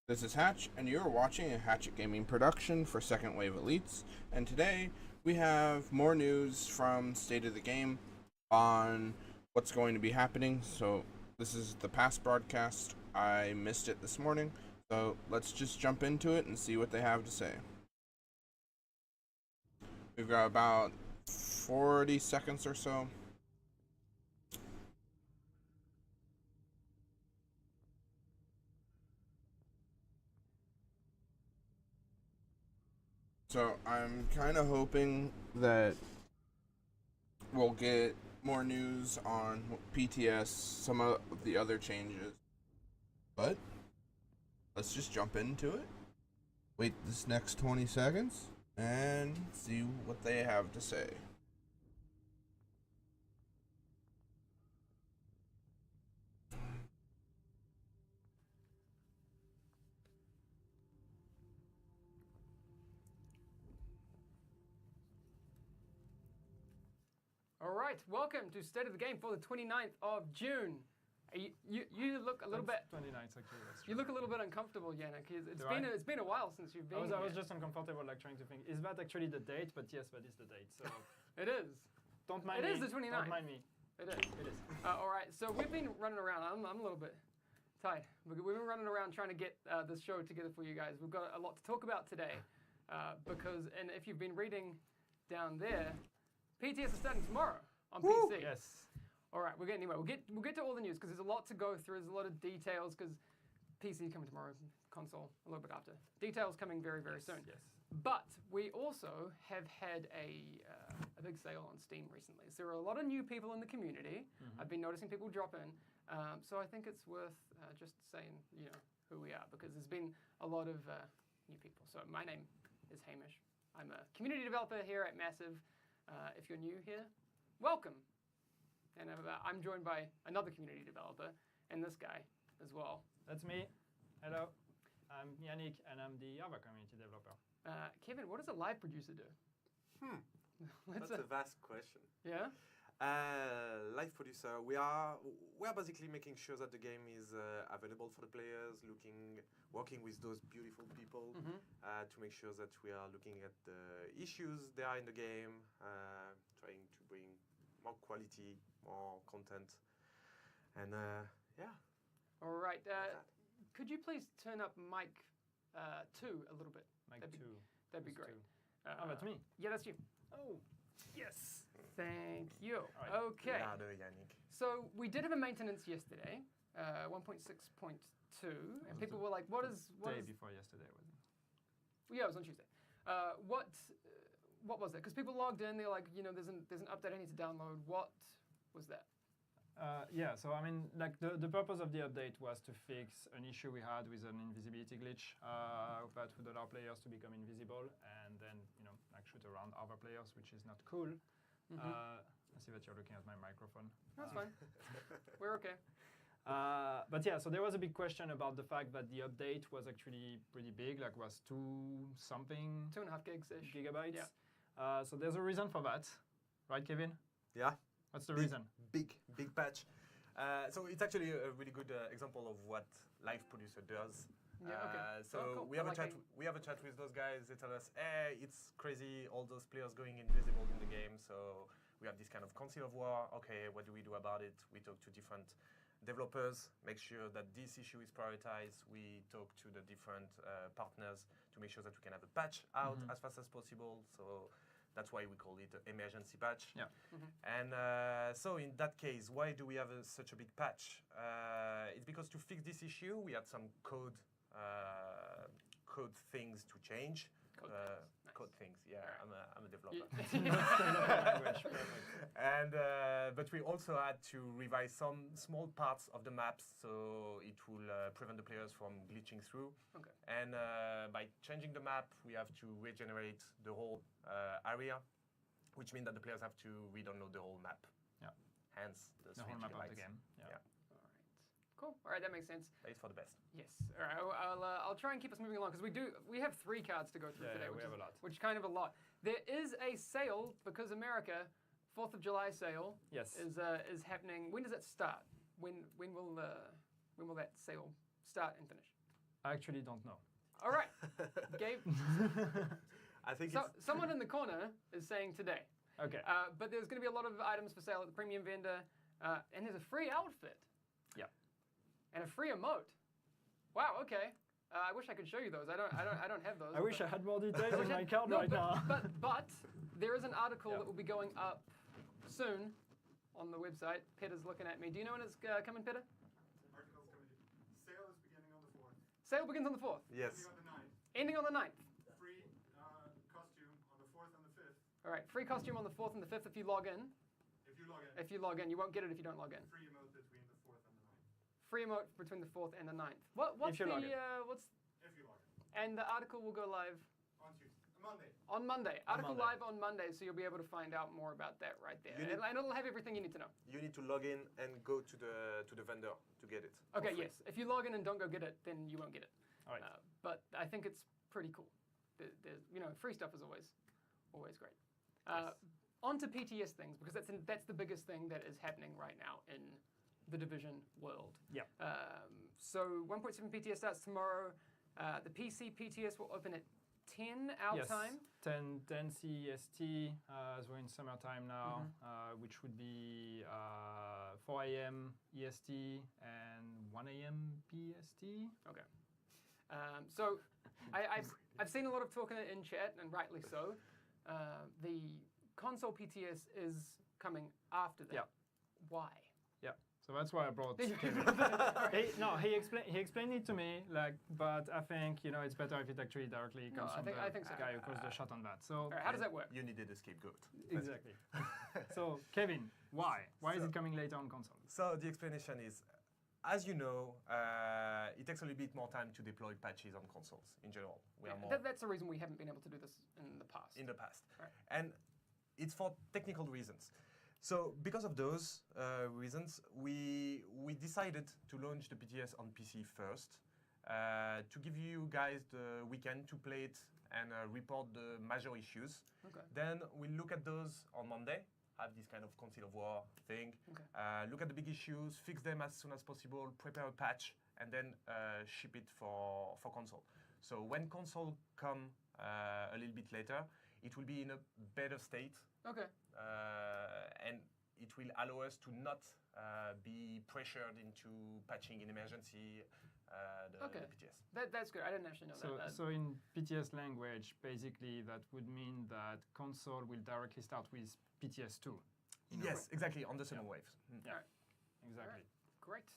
This is Hatch, and you're watching a Hatchet Gaming production for Second Wave Elites. And today we have more news from State of the Game on what's going to be happening. So this is the past broadcast. I missed it this morning, so let's just jump into it and see what they have to say. We've got about 40 seconds or so. So I'm kind of hoping that we'll get more news on PTS, some of the other changes. But let's just jump into it. Wait this next 20 seconds and see what they have to say. All right, welcome to State of the Game for the 29th of June. You look a little bit. 29th actually. That's true. You look a little bit uncomfortable, Yannick. It's been a while since you've been. I was just uncomfortable, like trying to think. Is that actually the date? But yes, that is the date. So It is. don't mind me. It is the 29th. Don't mind me. It is. It is. All right, so we've been running around. I'm a little bit tired. We've been running around trying to get this show together for you guys. We've got a lot to talk about today and if you've been reading down there, PTS is starting tomorrow on PC. Yes. All right, we'll get to all the news because there's a lot to go through. There's a lot of details because PC coming tomorrow, console a little bit after. Details coming very, very soon. Yes. But we also have had a big sale on Steam recently. So there are a lot of new people in the community. I've been noticing people drop in. So I think it's worth just saying, who we are because there's been a lot of new people. So my name is Hamish. I'm a community developer here at Massive. If you're new here, welcome. And I'm joined by another community developer and this guy as well. That's me. Hello. I'm Yannick, and I'm the other community developer. Kevin, what does a live producer do? That's a vast question. Yeah? Live producer, we are basically making sure that the game is available for the players, working with those beautiful people to make sure that we are looking at the issues there are in the game, trying to bring more quality, more content, and yeah. All right. Could you please turn up mic 2 a little bit? Mike 2. That'd be great. That's me. Yeah, that's you. Oh, yes. Thank you. Right. Okay. Louder, Yannick. So we did have a maintenance yesterday, 1.6.2, and people were like, "What is?" Day before yesterday, wasn't it? Yeah, it was on Tuesday. What was that? Because people logged in, they're like, there's an update I need to download. What was that? Yeah, so I mean, like the purpose of the update was to fix an issue we had with an invisibility glitch that would allow players to become invisible and then, like shoot around other players, which is not cool. I see that you're looking at my microphone. That's fine. We're okay. But yeah, so there was a big question about the fact that the update was actually pretty big, like was 2-something 2.5 gigs-ish. gigabytes. Yeah. So there's a reason for that, right, Kevin? Yeah. What's the reason? Big patch. So it's actually a really good example of what Live Producer does. Yeah, okay. So cool. we have a chat. We have a chat with those guys. They tell us, "Hey, it's crazy. All those players going invisible in the game." So we have this kind of council of war. Okay, what do we do about it? We talk to different developers, make sure that this issue is prioritized. We talk to the different partners to make sure that we can have a patch out as fast as possible. So that's why we call it an emergency patch. Yeah. And so in that case, why do we have such a big patch? It's because to fix this issue, we had some code things to change. Code things, yeah. I'm a developer. And but we also had to revise some small parts of the maps, so it will prevent the players from glitching through. Okay. And by changing the map, we have to regenerate the whole area, which means that the players have to re-download the whole map. Yeah. Hence the The whole map of the game. Yeah. All right. Cool. All right, that makes sense. It's for the best. Yes. All right. I'll try and keep us moving along because we have 3 cards to go through today. we have a lot. Which is kind of a lot. There is a sale because America, 4th of July sale. Yes. Is happening. When does it start? When will that sale start and finish? I actually don't know. All right, Gabe. I think So it's someone in the corner is saying today. Okay. But there's going to be a lot of items for sale at the premium vendor, and there's a free outfit. Yeah. And a free emote. Wow. Okay. I wish I could show you those. I don't have those. I wish I had more details in my card No, right now. but there is an article Yeah. that will be going up soon on the website. Peter's looking at me. Do you know when it's coming, Peter? Articles coming. Sale is beginning on the 4th. Sale begins on the 4th. yes. Ending on the 9th. Ending on the 9th. Free costume on the 4th and the 5th. All right. Free costume on the 4th and the 5th if you log in. If you log in. If you log in, you won't get it if you don't log in. Free emote between the 4th and the 9th. Free emote between the 4th and the 9th. What's If you log in. what's If you log in. and the article will go live On Tuesday. Monday. on Monday. Article Monday. live on Monday, so you'll be able to find out more about that right there. You need- And it'll have everything you need to know. You need to log in and go to the vendor to get it. for Okay, free. yes. If you log in and don't go get it, then you won't get it. All right. But I think it's pretty cool. There's, free stuff is always great. On to PTS things, because that's the biggest thing that is happening right now in the Division world. Yeah. So 1.7 PTS starts tomorrow. The PC PTS will open at 10 our Yes. time. 10 CEST, as we're in summertime now, Mm-hmm. which would be 4 a.m. EST and 1 a.m. PST. Okay. So I've seen a lot of talk in chat, and rightly so. The console PTS is coming after that. Yeah. Why? Yeah. So that's why I brought Kevin. He explained it to me, but I think it's better if it actually directly No, comes I from think- the I think so. guy who calls the shot on that. So All right, how does that work? You needed a scapegoat. exactly. So Kevin, why? Why is So- it coming later on console? So the explanation is, as you know, it takes a little bit more time to deploy patches on consoles in general. We are more That's the reason we haven't been able to do this in the past. in the past, Right. and it's for technical reasons. So because of those reasons, we decided to launch the PTS on PC first, to give you guys the weekend to play it and report the major issues. Okay. Then we'll look at those on Monday, have this kind of Council of War thing, Okay. look at the big issues, fix them as soon as possible, prepare a patch, and then ship it for console. So when console come a little bit later, it will be in a better state, Okay. and it will allow us to not be pressured into patching in emergency the PTS. That's good. I didn't actually know that. So in PTS language, basically that would mean that console will directly start with PTS2. Yes, exactly, on the summer waves. Yeah, Alright. exactly. Alright. Great.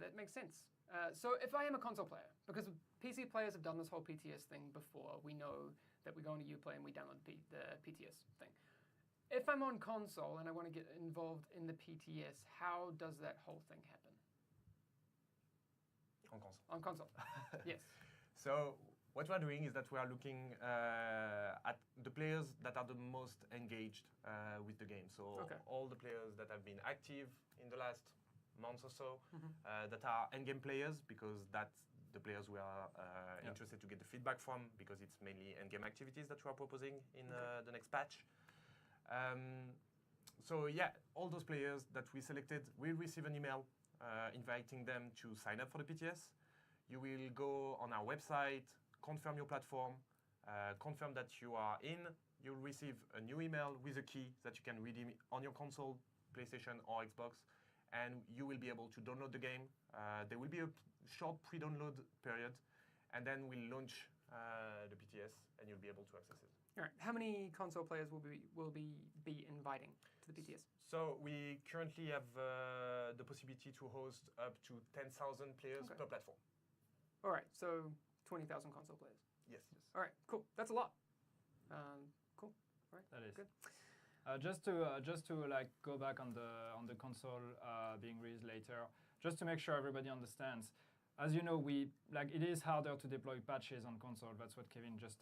That makes sense. So if I am a console player, because PC players have done this whole PTS thing before, we know that we go into Uplay and we download the PTS thing. If I'm on console and I want to get involved in the PTS, how does that whole thing happen? On console. On console. Yes. So what we are doing is that we are looking at the players that are the most engaged with the game. So Okay. all the players that have been active in the last month or so, that are endgame players, because that's the players we are interested to get the feedback from, because it's mainly endgame activities that we are proposing in the next patch. So yeah, all those players that we selected will receive an email inviting them to sign up for the PTS. You will go on our website, confirm your platform, confirm that you are in. You'll receive a new email with a key that you can redeem on your console, PlayStation or Xbox, and you will be able to download the game. There will be a short pre-download period, and then we'll launch the PTS, and you'll be able to access it. All right. How many console players will be inviting to the PTS? So we currently have the possibility to host up to 10,000 players Okay. per platform. All right. So 20,000 console players. Yes. All right. Cool. That's a lot. Cool. All right. That is. Good. Just to like go back on the console being released later, just to make sure everybody understands. As you know, it is harder to deploy patches on console. That's what Kevin just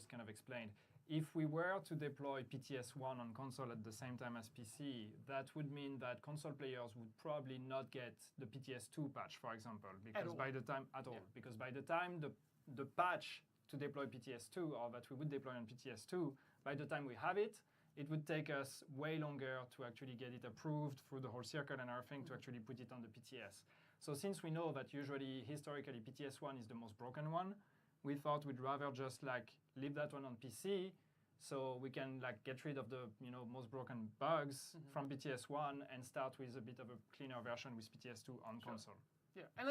kind of explained. If we were to deploy PTS1 on console at the same time as PC, that would mean that console players would probably not get the PTS2 patch, for example, because by the time because by the time the patch to deploy PTS2, or that we would deploy on PTS2, by the time we have it, it would take us way longer to actually get it approved through the whole circle and everything to actually put it on the PTS. So since we know that usually, historically, PTS 1 is the most broken one, we thought we'd rather just like leave that one on PC, so we can like get rid of the most broken bugs from PTS 1 and start with a bit of a cleaner version with PTS 2 on console. Yeah, and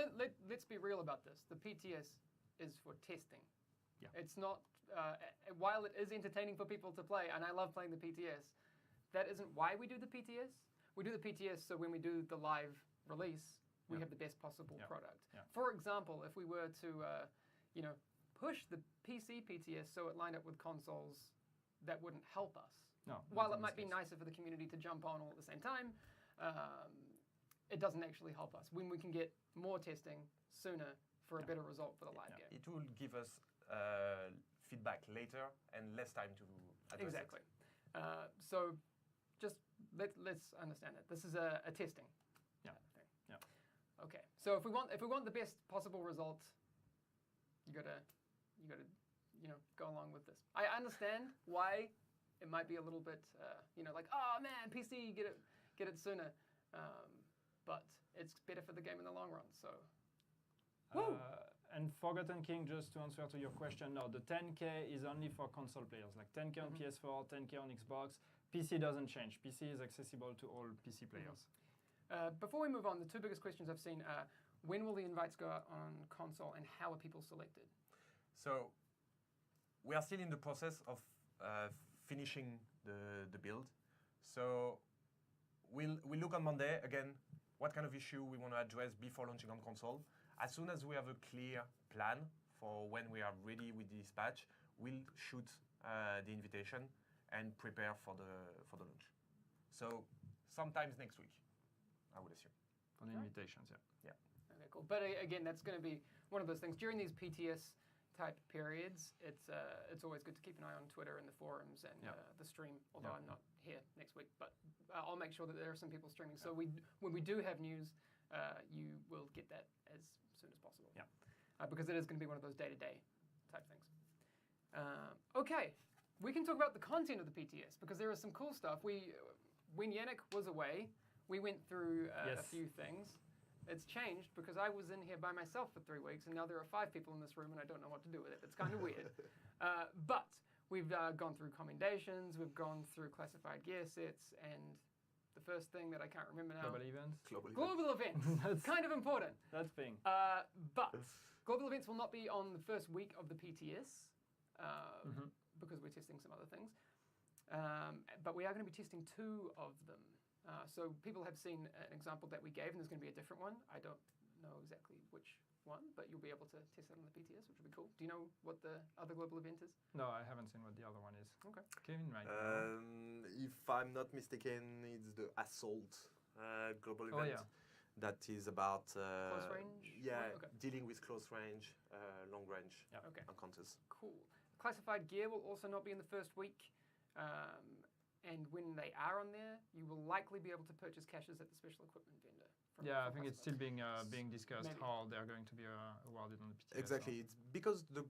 let's be real about this. The PTS is for testing. Yeah. It's not, while it is entertaining for people to play, and I love playing the PTS, that isn't why we do the PTS. We do the PTS so when we do the live release, we have the best possible product. Yeah. For example, if we were to, push the PC PTS so it lined up with consoles, that wouldn't help us. No. While it might be nicer for the community to jump on all at the same time, it doesn't actually help us. When we can get more testing sooner for a better result for the live game. It will give us feedback later and less time to address Exactly. it. So just let's understand it. This is a testing Yeah. thing. Yeah. Okay. So if we want the best possible result, you gotta go along with this. I understand why it might be a little bit like, oh man, PC, get it sooner. But it's better for the game in the long run. So. Woo! And Forgotten King, just to answer to your question, no, the 10K is only for console players, like 10K on PS4, 10K on Xbox. PC doesn't change. PC is accessible to all PC players. Before we move on, the two biggest questions I've seen are, when will the invites go out on console and how are people selected? So we are still in the process of finishing the build. So we'll look on Monday, again, what kind of issue we want to address before launching on console. As soon as we have a clear plan for when we are ready with this patch, we'll shoot the invitation and prepare for the launch. So sometimes next week, I would assume. For the invitations, Okay, cool. But again, that's going to be one of those things. During these PTS type periods, it's always good to keep an eye on Twitter and the forums and the stream, although I'm not here next week. But I'll make sure that there are some people streaming. So when we do have news, you will get that as soon as possible. Yeah. Because it is going to be one of those day-to-day type things. Okay, we can talk about the content of the PTS because there is some cool stuff. When Yannick was away, we went through a few things. It's changed because I was in here by myself for 3 weeks, and now there are 5 people in this room, and I don't know what to do with it. It's kind of weird. But we've gone through commendations, we've gone through classified gear sets, and the first thing that I can't remember now. Global events. Global events. That's kind of important. That thing. But global events will not be on the first week of the PTS because we're testing some other things. But we are going to be testing 2 of them. So people have seen an example that we gave, and there's going to be a different one. I don't know exactly which one, but you'll be able to test it on the PTS, which will be cool. Do you know what the other global event is? No, I haven't seen what the other one is. Okay. Kevin, right? If I'm not mistaken, it's the Assault global event. Yeah. That is about Close range? Yeah, Okay. dealing with close range, long range Okay. encounters. Cool. Classified gear will also not be in the first week. And when they are on there, you will likely be able to purchase caches at the special equipment vendor. I think it's still being discussed Maybe. how they're going to be awarded on the PTS. Exactly. It's because the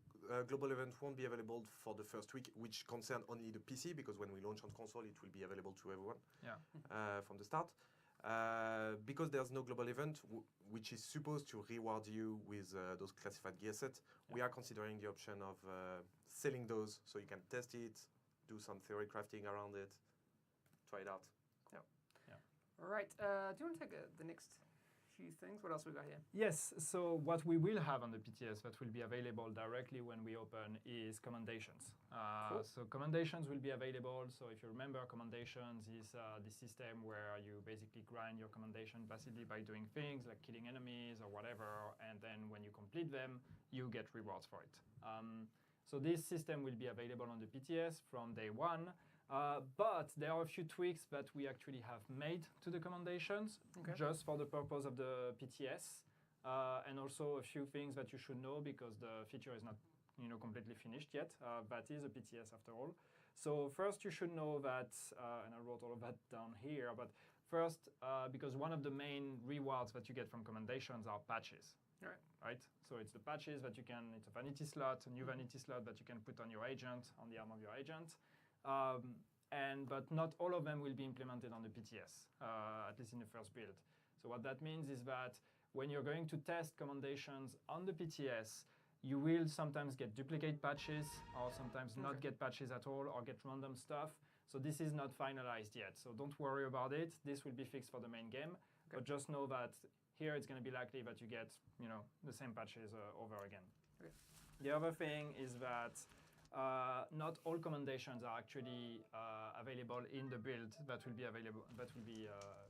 global event won't be available for the first week, which concern only the PC, because when we launch on console, it will be available to everyone from the start. Because there's no global event, which is supposed to reward you with those classified gear sets, we are considering the option of selling those so you can test it, do some theory crafting around it, try it out. All right. Do you want to take the next few things? What else we got here? Yes, so what we will have on the PTS that will be available directly when we open is commendations. Cool. So commendations will be available. So if you remember, commendations is the system where you basically grind your commendation passively by doing things like killing enemies or whatever, and then when you complete them, you get rewards for it. So this system will be available on the PTS from day 1. But there are a few tweaks that we actually have made to the commendations just for the purpose of the PTS, and also a few things that you should know because the feature is not completely finished yet. That is a PTS after all. So first you should know that, and I wrote all of that down here, but first, because one of the main rewards that you get from commendations are patches. Right? So it's the patches that you can, it's a vanity slot, a new vanity slot that you can put on your agent, on the arm of your agent. But not all of them will be implemented on the PTS, at least in the first build. So what that means is that when you're going to test commendations on the PTS, you will sometimes get duplicate patches or sometimes not get patches at all or get random stuff. So this is not finalized yet. So don't worry about it. This will be fixed for the main game. But just know that here it's going to be likely that you get, the same patches over again. Okay. The other thing is that not all commendations are actually available in the build that will be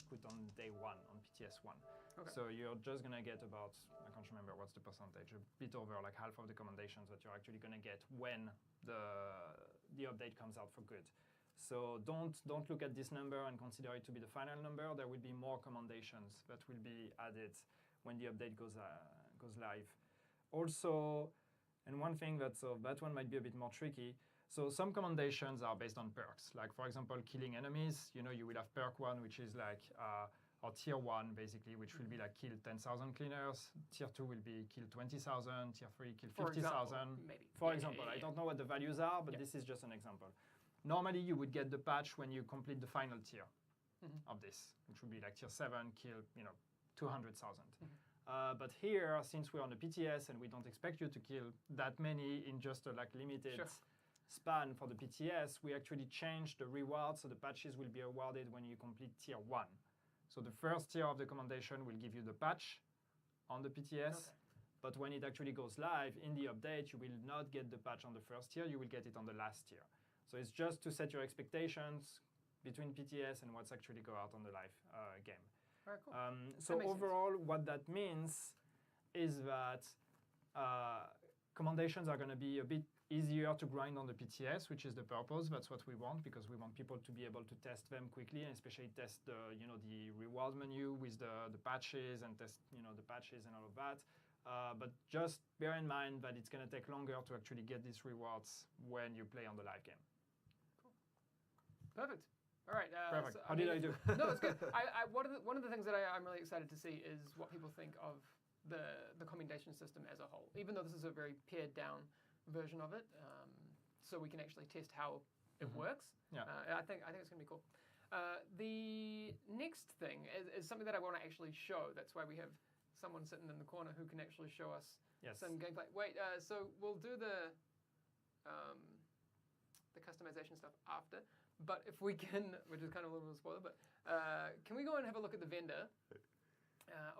put on day one on PTS 1. Okay. So you're just going to get about, I can't remember what's the percentage, a bit over like half of the commendations that you're actually going to get when the update comes out for good. So don't look at this number and consider it to be the final number. There will be more commendations that will be added when the update goes live. Also, and one thing that one might be a bit more tricky. So some commendations are based on perks. Like for example, killing enemies. You will have perk 1, which is like or tier 1 basically, which will be like kill 10,000 cleaners. Tier 2 will be kill 20,000. Tier 3 kill 50,000. Maybe. For example, I don't know what the values are, but this is just an example. Normally, you would get the patch when you complete the final tier of this, which would be like tier 7, kill 200,000. But here, since we're on the PTS and we don't expect you to kill that many in just a limited span for the PTS, we actually change the reward, so the patches will be awarded when you complete tier 1. So the first tier of the commendation will give you the patch on the PTS. But when it actually goes live in the update, you will not get the patch on the first tier, you will get it on the last tier. So it's just to set your expectations between PTS and what's actually go out on the live game. All right, cool. So overall, what that means is that commendations are going to be a bit easier to grind on the PTS, which is the purpose. That's what we want, because we want people to be able to test them quickly, and especially test the reward menu with the patches and test the patches and all of that. But just bear in mind that it's going to take longer to actually get these rewards when you play on the live game. Perfect. All right. Perfect. So, How did I do? No, it's good. One of the things that I'm really excited to see is what people think of the commendation system as a whole. Even though this is a very pared down version of it, so we can actually test how it works. Yeah. I think it's going to be cool. The next thing is something that I want to actually show. That's why we have someone sitting in the corner who can actually show us some gameplay. Wait, so we'll do the customization stuff after. But if we can, which is kind of a little bit of a spoiler, but can we go and have a look at the vendor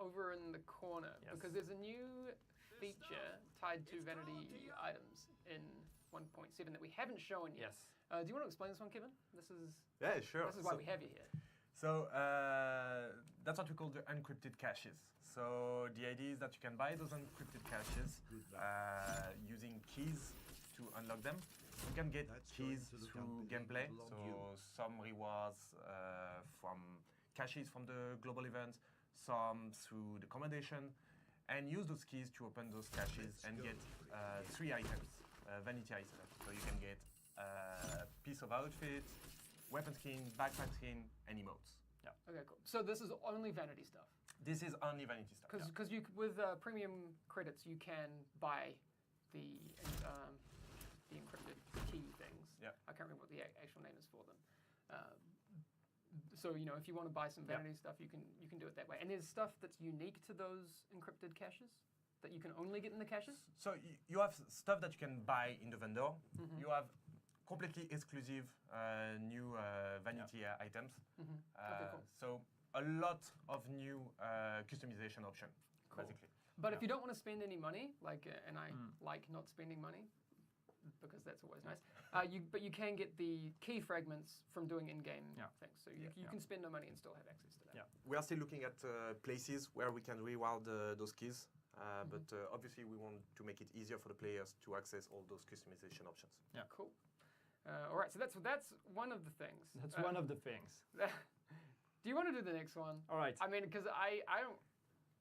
over in the corner? Yes. Because there's a new feature tied to vanity items in 1.7 that we haven't shown yet. Yes. Do you want to explain this one, Kevin? This is sure. This is why we have you here. So that's what we call the encrypted caches. So the idea is that you can buy those encrypted caches using keys to unlock them. You can get keys through gameplay, so some rewards from caches from the global event, some through the commendation, and use those keys to open those caches and get 3 items, vanity items. So you can get a piece of outfit, weapon skin, backpack skin, and emotes. Yeah. Okay, cool. So this is only vanity stuff. This is only vanity stuff. Because you with premium credits you can buy the encrypted key things. Yeah. I can't remember what the actual name is for them. So if you want to buy some vanity stuff, you can do it that way. And there's stuff that's unique to those encrypted caches that you can only get in the caches. So you have stuff that you can buy in the vendor. You have completely exclusive new vanity items. Okay, cool. So a lot of new customization options, basically. But if you don't want to spend any money, and I like not spending money, because that's always nice. But you can get the key fragments from doing in-game things. So you can spend no money and still have access to that. Yeah. We are still looking at places where we can reward those keys. But obviously, we want to make it easier for the players to access all those customization options. Yeah. Cool. All right. So that's one of the things. That's one of the things. Do you want to do the next one? All right. I mean, because I don't.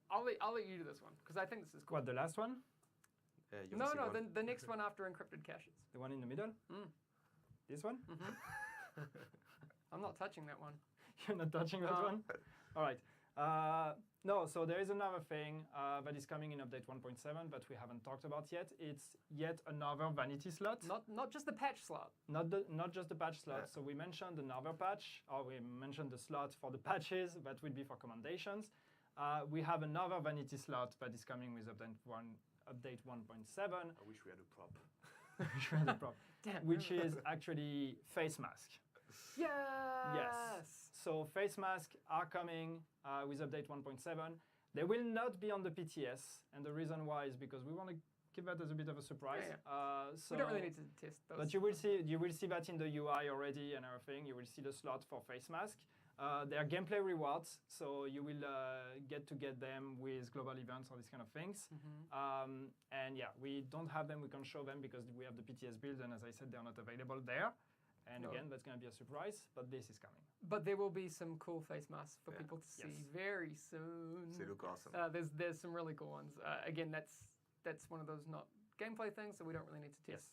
I'll let you do this one because I think this is cool. What, the last one? No, the next one after encrypted caches. The one in the middle? This one? I'm not touching that one. You're not touching that one? All right. No, so there is another thing that is coming in update 1.7 that we haven't talked about yet. It's yet another vanity slot. Not just the patch slot. Not just the patch slot. So we mentioned another patch, or we mentioned the slot for the patches that will be for commendations. We have another vanity slot that is coming with update 1.7. I wish we had a prop. Damn. Which is actually face mask. Yes. Yes. So face masks are coming with update 1.7. They will not be on the PTS, and the reason why is because we want to keep that as a bit of a surprise. We don't really need to test those. But you will see that in the UI already and everything. You will see the slot for face mask. They are gameplay rewards, so you will get them with global events or these kind of things. And yeah, we don't have them. We can't show them because we have the PTS build, and as I said, they're not available there. And again, that's going to be a surprise, but this is coming. But there will be some cool face masks for people to see very soon. They look awesome. There's some really cool ones. Again, that's one of those not gameplay things, so we don't really need to test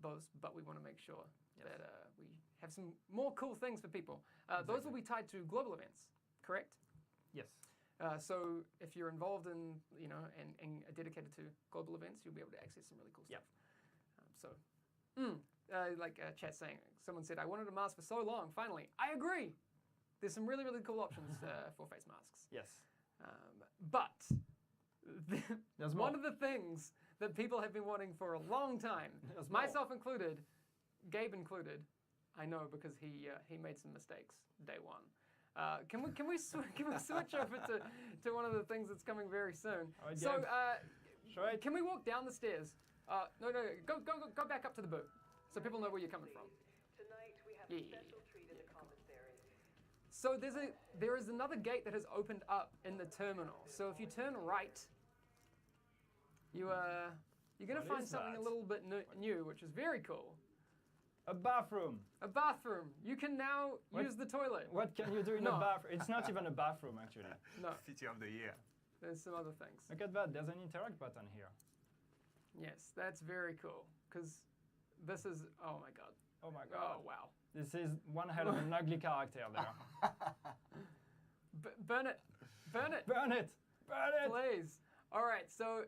those, but we want to make sure that we have some more cool things for people. Those will be tied to global events, correct? Yes. So if you're involved in, and dedicated to global events, you'll be able to access some really cool stuff. Like chat saying, someone said, I wanted a mask for so long, finally. I agree. There's some really, really cool options for face masks. Yes. But There's one more. of the things that people have been wanting for a long time, There's more. myself included, Gabe included, I know because he made some mistakes day one. Can we switch over to one of the things that's coming very soon? All right, So Gabe. can we walk down the stairs? No, go back up to the booth so people know where you're coming from. Tonight we have a special treat in the commissary. So there is another gate that has opened up in the terminal. So if you turn right, you're gonna What find is something that? a little bit new, which is very cool. A bathroom. A bathroom. You can now use the toilet. What can you do in No. a bathroom? It's not even a bathroom, actually. No, City of the year. there's some other things. Look at that. There's an interact button here. Yes, that's very cool. Because this is, oh my god. Oh my god. Oh wow. This is one hell of an ugly character there. Burn it. Burn it. Burn it! Burn it! Please. All right, so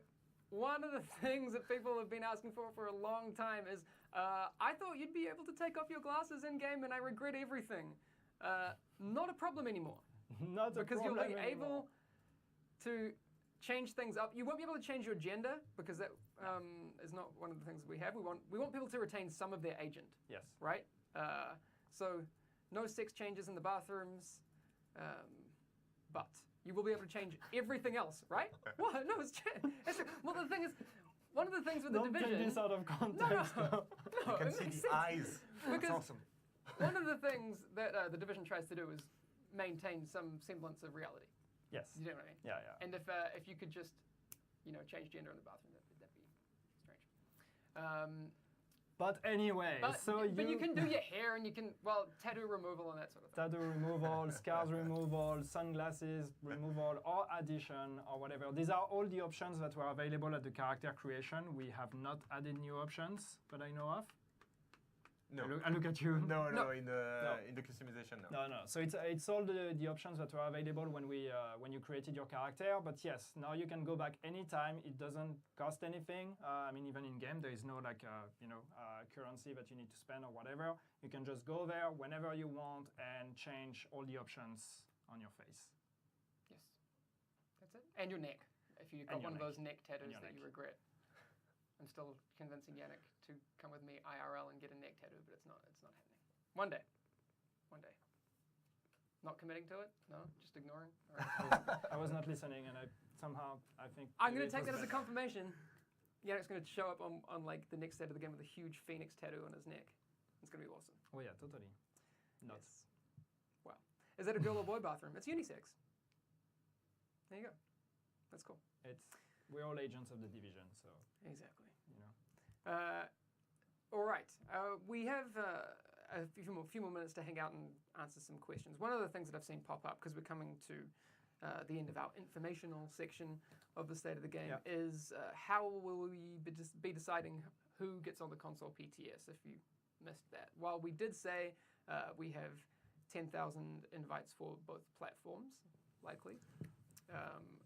one of the things that people have been asking for a long time is, I thought you'd be able to take off your glasses in game, and I regret everything. Not a problem anymore, Not a because you'll problem be anymore. able to change things up. You won't be able to change your gender because that is not one of the things that we have. We want people to retain some of their agent, Yes. right? So no sex changes in the bathrooms, but you will be able to change everything else, right? What? No, it's well. The thing is, one of the things with the Don't division. take this out of context. No, You can it see makes the sense. eyes. That's Because- awesome. One of the things that the division tries to do is maintain some semblance of reality. Yes. You know what I mean? Yeah, yeah. And if you could just, change gender in the bathroom, that'd be strange. But anyway, But you can do your hair and you can tattoo removal and that sort of thing. tattoo removal, scars removal, sunglasses removal, or addition, or whatever. These are all the options that were available at the character creation. We have not added new options that I know of. No. I look at you. No, No. in the customization, no. No. So it's all the options that were available when you created your character. But yes, now you can go back anytime. It doesn't cost anything. I mean, even in game, there is no currency that you need to spend or whatever. You can just go there whenever you want and change all the options on your face. Yes. That's it. And your neck. If you've got And your one of neck. those neck tattoos your that neck. you regret. I'm still convincing Yannick to come with me IRL and get a neck tattoo, but it's not happening. One day. Not committing to it? No? Just ignoring? All right. I was not listening, and I think. I'm going it to take was that as a better. confirmation. Yannick's going to show up on like the next set of the game with a huge phoenix tattoo on his neck. It's going to be awesome. Oh yeah, totally. Not. Yes. Wow. Is that a girl or boy bathroom? It's unisex. There you go. That's cool. We're all agents of the division, so Exactly. you know. All right. We have a few more minutes to hang out and answer some questions. One of the things that I've seen pop up, because we're coming to the end of our informational section of the state of the game, is how will we be deciding who gets on the console PTS, if you missed that. While we did say we have 10,000 invites for both platforms, likely,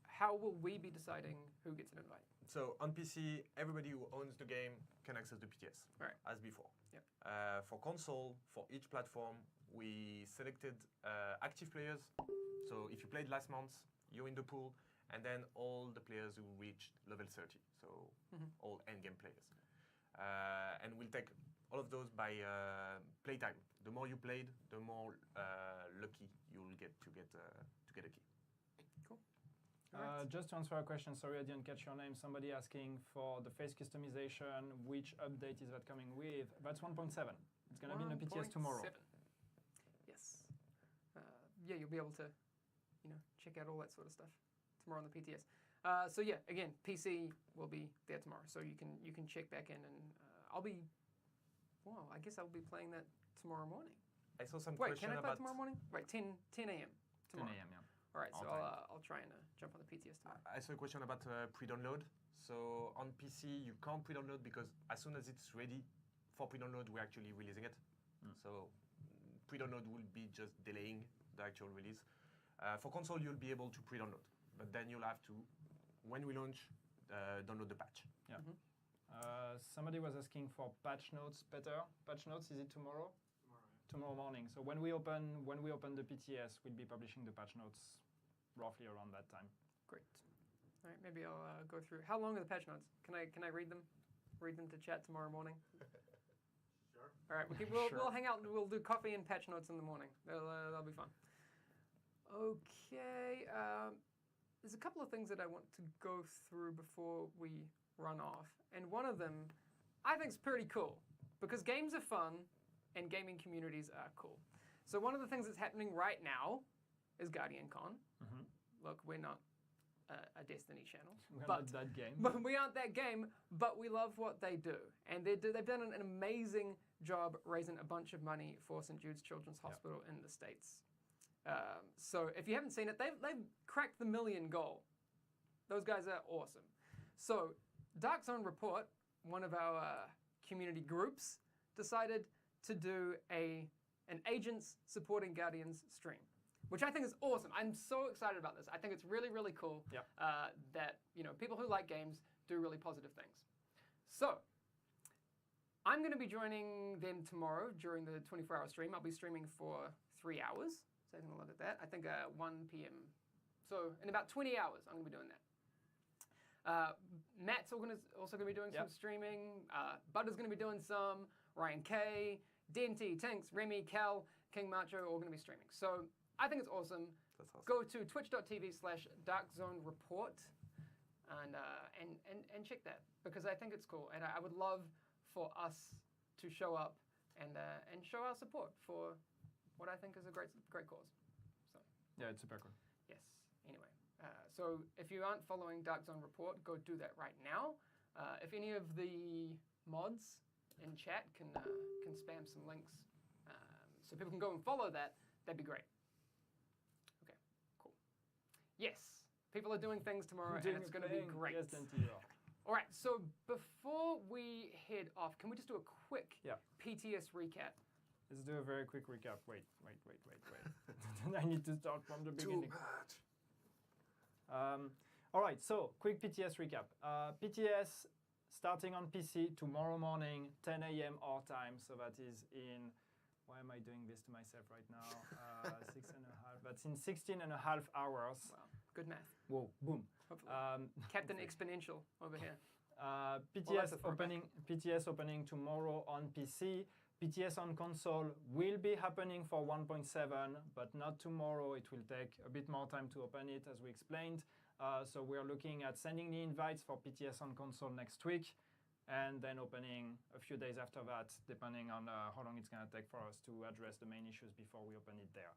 how will we be deciding who gets an invite? So on PC, everybody who owns the game can access the PTS, Right. as before. Yep. For console, for each platform, we selected active players. So if you played last month, you're in the pool, and then all the players who reached level 30, so all endgame players. And we'll take all of those by playtime. The more you played, the more lucky you'll get to get a key. Cool. Just to answer a question, sorry I didn't catch your name. Somebody asking for the face customization. Which update is that coming with? That's 1.7. It's going to be in the PTS tomorrow. 1.7. Yes. Yeah, you'll be able to, check out all that sort of stuff tomorrow on the PTS. So yeah, again, PC will be there tomorrow, so you can check back in, and I guess I'll be playing that tomorrow morning. I saw some Wait, question can I play about tomorrow morning? Right, 10 a.m. tomorrow. 10 a.m. Yeah. All right, so All time. I'll try and jump on the PTS tomorrow. I saw a question about pre-download. So on PC, you can't pre-download because as soon as it's ready for pre-download, we're actually releasing it. So pre-download will be just delaying the actual release. For console, you'll be able to pre-download, but then you'll have to, when we launch, download the patch. Yeah. Somebody was asking for patch notes. Peter, patch notes, is it tomorrow? Tomorrow morning. So when we open the PTS, we'll be publishing the patch notes roughly around that time. Great. All right, maybe I'll go through. How long are the patch notes? Can I read them? Read them to chat tomorrow morning. Sure. All right, we'll hang out and we'll do coffee and patch notes in the morning. That'll be fun. Okay. There's a couple of things that I want to go through before we run off, and one of them I think is pretty cool because games are fun and gaming communities are cool. So one of the things that's happening right now is GuardianCon. Look, we're not a Destiny channel. We're not that game. But we aren't that game, but we love what they do. And they've done an amazing job raising a bunch of money for St. Jude's Children's Hospital in the States. So if you haven't seen it, they've cracked the $1 million goal. Those guys are awesome. So Dark Zone Report, one of our community groups, decided to do an Agents Supporting Guardians stream, which I think is awesome. I'm so excited about this. I think it's really, really cool that people who like games do really positive things. So I'm going to be joining them tomorrow during the 24-hour stream. I'll be streaming for 3 hours. So taking a look at that. I think 1 p.m. So in about 20 hours, I'm going to be doing that. Matt's also going to be doing some streaming. Butter's going to be doing some. Ryan K, Denty, Tinks, Remy, Cal, King Macho are all going to be streaming. So I think it's awesome. That's awesome. Go to twitch.tv/DarkZoneReport and check that because I think it's cool. And I would love for us to show up and show our support for what I think is a great cause. So Yeah, it's super cool. yes. Anyway, so if you aren't following Dark Zone Report, go do that right now. If any of the mods in chat can spam some links so people can go and follow that, that'd be great. Okay, cool. Yes, people are doing things tomorrow and it's going to be great. Yes, Denty, you are. All right, so before we head off, can we just do a quick PTS recap? Let's do a very quick recap. Wait. I need to start from the beginning. All right, so quick PTS recap. PTS starting on PC tomorrow morning, 10 a.m. our time. So that is in, why am I doing this to myself right now? 6.5, that's in 16.5 hours. Wow, good math. Whoa, boom. Hopefully. Captain Exponential over here. PTS opening tomorrow on PC. PTS on console will be happening for 1.7, but not tomorrow. It will take a bit more time to open it, as we explained. So we're looking at sending the invites for PTS on console next week, and then opening a few days after that, depending on how long it's going to take for us to address the main issues before we open it there.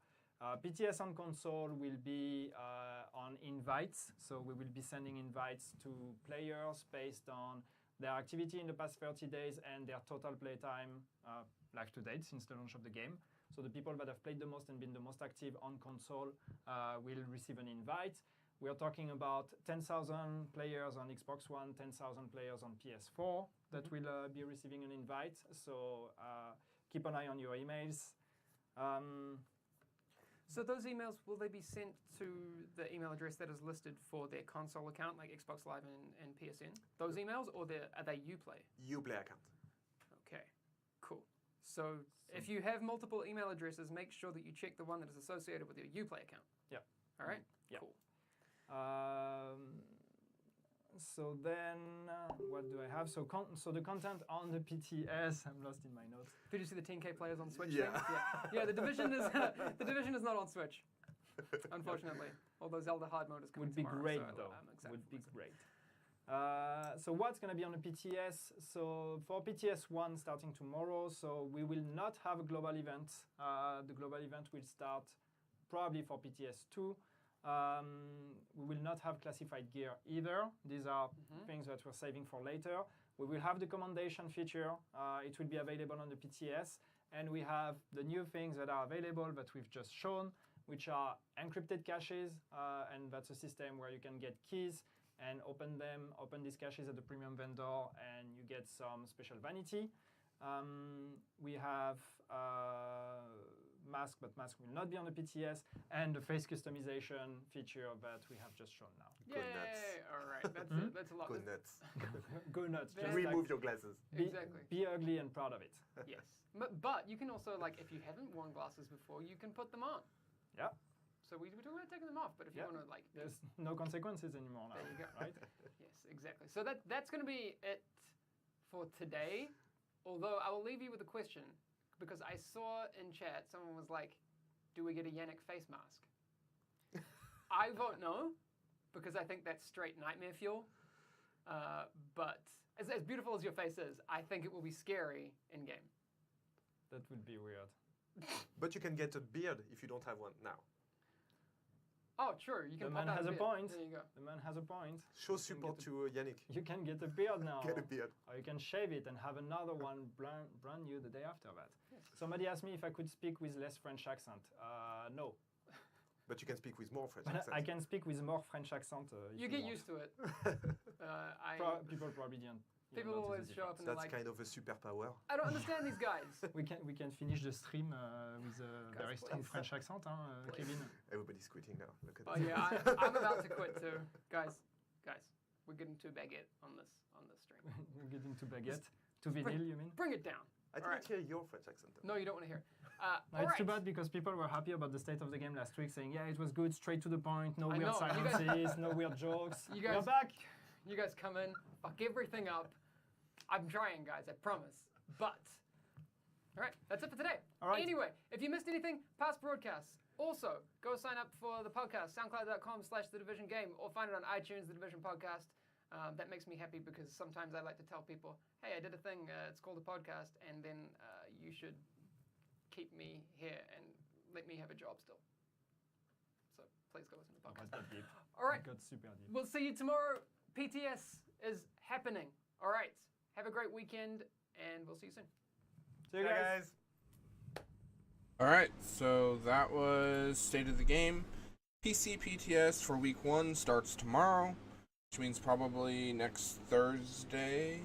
PTS on console will be on invites, so we will be sending invites to players based on their activity in the past 30 days and their total playtime live to date since the launch of the game. So the people that have played the most and been the most active on console will receive an invite. We are talking about 10,000 players on Xbox One, 10,000 players on PS4 that will be receiving an invite. So keep an eye on your emails. So those emails, will they be sent to the email address that is listed for their console account, like Xbox Live and PSN? Those emails, or are they Uplay? Uplay account. Okay, cool. So if you have multiple email addresses, make sure that you check the one that is associated with your Uplay account. Yeah. All right? Yeah. Cool. So then, what do I have? So the content on the PTS, I'm lost in my notes. Did you see the 10K players on Switch? Yeah. Thing? Yeah. The division is the division is not on Switch, unfortunately. Although Zelda Hard Mode is coming Would be tomorrow, great so though. I'm excited Would for be myself. great. So what's going to be on the PTS? So for PTS 1 starting tomorrow, so we will not have a global event. The global event will start probably for PTS 2. We will not have classified gear either. These are things that we're saving for later. We will have the commendation feature. It will be available on the PTS. And we have the new things that are available that we've just shown, which are encrypted caches. And that's a system where you can get keys and open these caches at the premium vendor, and you get some special vanity. We have mask, but mask will not be on the PTS, and the face customization feature that we have just shown now. Go nuts. Yay! All right, that's a lot. Go nuts. Go nuts. Just Just Remove your glasses. Exactly. Be ugly and proud of it. Yes, but you can also, like, if you haven't worn glasses before, you can put them on. Yeah. So we talk about taking them off, but if you Yeah. want to, like, There's no consequences anymore now. there you go. Right? Yes, exactly. So that's going to be it for today. Although I will leave you with a question, because I saw in chat someone was like, "Do we get a Yannick face mask?" I vote no, because I think that's straight nightmare fuel. But as beautiful as your face is, I think it will be scary in game. That would be weird. But you can get a beard if you don't have one now. Oh, sure. You can. The pop man out has a beard. point. There you go. The man has a point. Show support to Yannick. You can get a beard now. Get a beard. Or you can shave it and have another one brand new the day after that. Yes. Somebody asked me if I could speak with less French accent. No. But you can speak with more French But accents. I can speak with more French accent. If You get want. used to it. People probably didn't. People notice always the show up and they're That's like, kind of a superpower. "I don't understand these guys." We can finish the stream with a very strong please. French accent, Please. Kevin. Everybody's quitting now. Look at Oh this. yeah, I'm about to quit too, guys. We're getting to baguette on this stream. We're getting to baguette. To vinyl, you mean? Bring it down. I didn't Alright. hear your French accent. though. No, you don't want to hear. No, it's too bad because people were happy about the state of the game last week, saying, yeah, it was good, straight to the point, no I weird know, you guys- silences, no weird jokes. You We're guys- back. You guys come in, fuck everything up. I'm trying, guys. I promise. But all right, that's it for today. All right. Anyway, if you missed anything, past broadcasts. Also, go sign up for the podcast, soundcloud.com/thedivision.game, or find it on iTunes, The Division Podcast. That makes me happy because sometimes I like to tell people, hey, I did a thing, it's called a podcast, and then you should keep me here and let me have a job still. So please go listen to the Oh, podcast. got deep. All right, Got super deep. we'll see you tomorrow. PTS is happening. All right, have a great weekend, and we'll see you soon. See you Bye, guys. guys. Alright, so that was State of the Game. PC PTS for week 1 starts tomorrow, which means probably next Thursday-ish.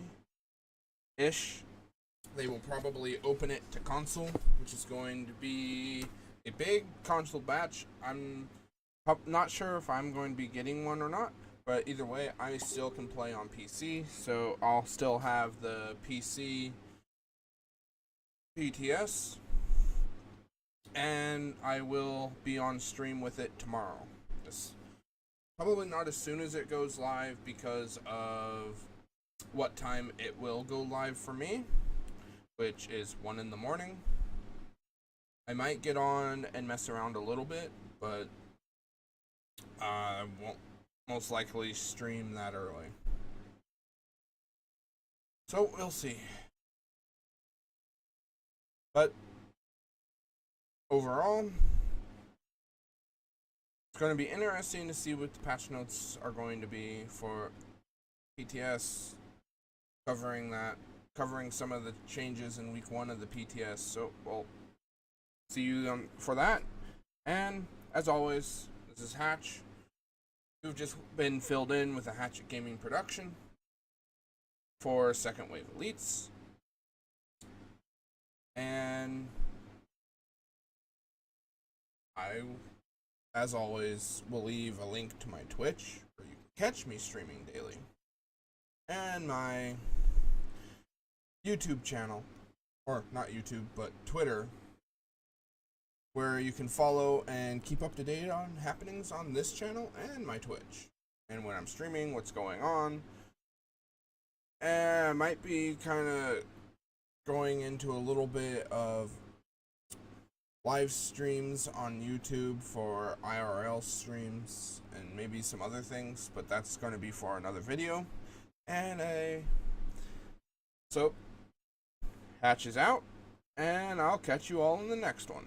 They will probably open it to console, which is going to be a big console batch. I'm not sure if I'm going to be getting one or not, but either way, I still can play on PC, so I'll still have the PC PTS, and I will be on stream with it tomorrow. Probably not as soon as it goes live because of what time it will go live for me, which is 1 in the morning. I might get on and mess around a little bit, but I won't most likely stream that early. So we'll see. But overall, it's going to be interesting to see what the patch notes are going to be for PTS, covering some of the changes in week 1 of the PTS. So we'll see you for that. And as always, this is Hatch. You've just been filled in with a Hatchet Gaming production for Second Wave Elites. And I, as always, will leave a link to my Twitch, where you can catch me streaming daily, and my YouTube channel, or not YouTube, but Twitter, where you can follow and keep up to date on happenings on this channel and my Twitch. And when I'm streaming, what's going on. And I might be kind of going into a little bit of live streams on YouTube for IRL streams and maybe some other things, but that's going to be for another video. And so, Hatch is out, and I'll catch you all in the next one.